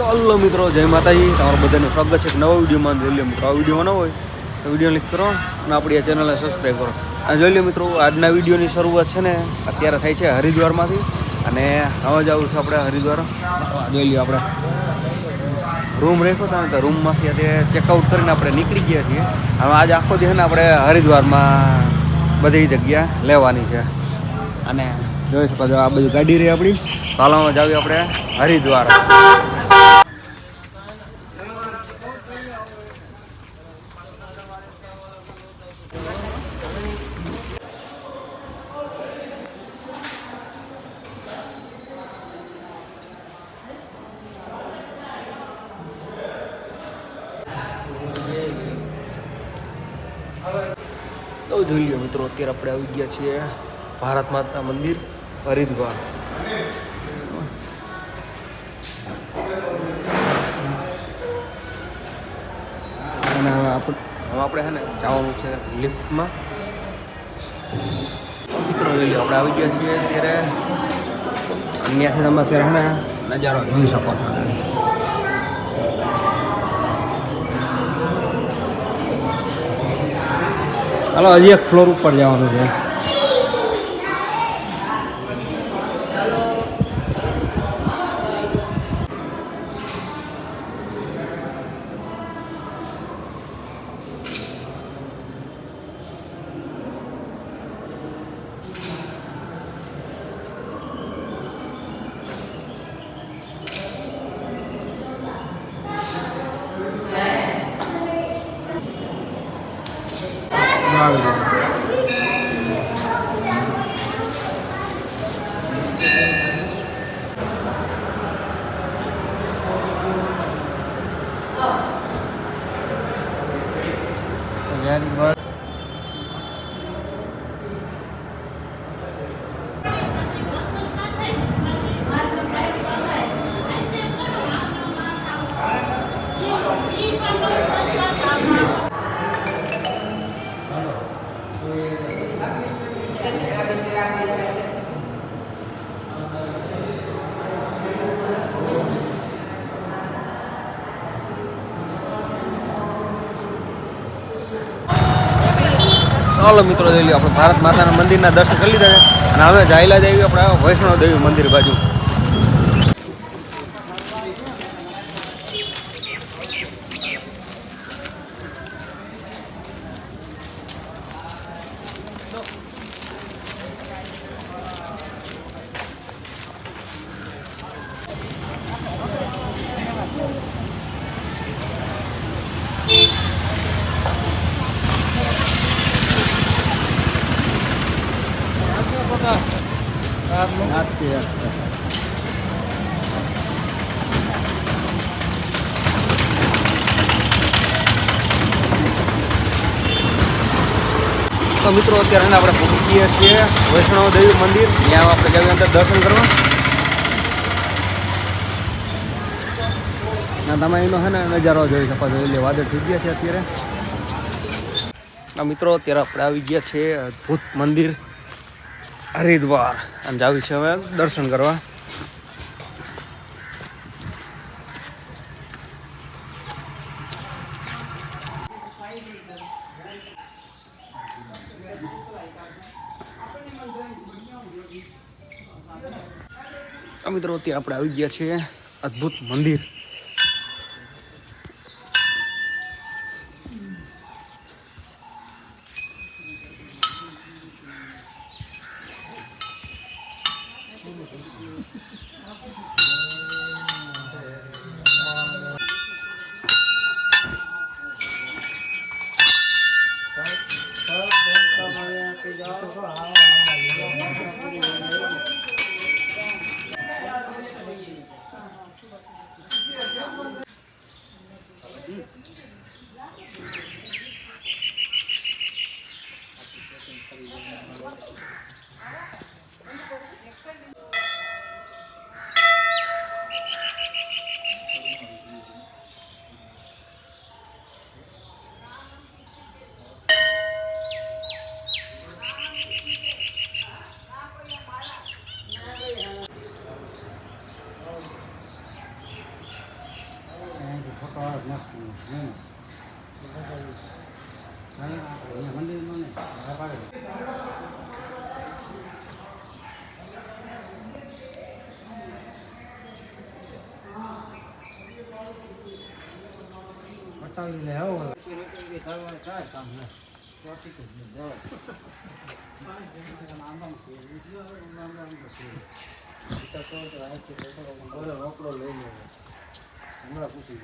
તો હલો મિત્રો, જય માતાજી. તમારું બધાનું સ્વાગત છે એક નવા વિડીયોમાં. જોઈ લો મિત્રો, આ વિડીયોમાં ન હોય તો વિડીયો ક્લિક કરો અને આપણી આ ચેનલને સબસ્ક્રાઈબ કરો. અને જોઈ લો મિત્રો, આજના વિડીયોની શરૂઆત છે ને અત્યારે થાય છે હરિદ્વારમાંથી. અને હવે જ આવું છે આપણે હરિદ્વાર. જોઈ લો, આપણે રૂમ રાખ્યો હતો ને તો રૂમમાંથી અત્યારે ચેકઆઉટ કરીને આપણે નીકળી ગયા છીએ. હવે આજે આખો દિવસ ને આપણે હરિદ્વારમાં બધી જગ્યા લેવાની છે. અને જોઈ શકો છો, આ બધી ગાડી રહી આપણી. હાલમાં જાવી આપણે હરિદ્વાર. તો જોઈ લો મિત્રો, અત્યારે આપણે આવી ગયા છીએ ભારત માતા મંદિર હરિદ્વાર. અને હવે આપણે છે ને જવાનું છે લિફ્ટમાં. મિત્રો જોઈ લો, આપણે આવી ગયા છીએ અત્યારે. અહીંયાથી તમે અત્યારે છે ને નજારો જોઈ શકો છો. હાલો, હજી એક ફ્લોર ઉપર જવાનું છે. ચાલો મિત્રો, જોઈ લો, આપણે ભારત માતાના મંદિરના દર્શન કરી લીધા છે. અને હવે જાયલા જઈએ આપણે વૈષ્ણવ દેવી મંદિર બાજુ. તો મિત્રો, અત્યારે આપણે પહોંચીએ છીએ વૈષ્ણવ દેવી મંદિર. ત્યાં આપણે જઈએ અંદર દર્શન કરવા. ના, તમે એનો છે ને નજારો જોઈ શકો છો. એટલે વાદળ થઈ ગયા છે અત્યારે. મિત્રો, અત્યારે આપણે આવી ગયા છીએ અદ્ભુત મંદિર હરિદ્વાર. અને જાવી છે હવે દર્શન કરવા. મિત્રો, અત્યારે આપણે આવી ગયા છીએ અદ્ભુત મંદિર. બતાવીને આવો કામ ને રોકડો લઈ લે હમણાં પૂછી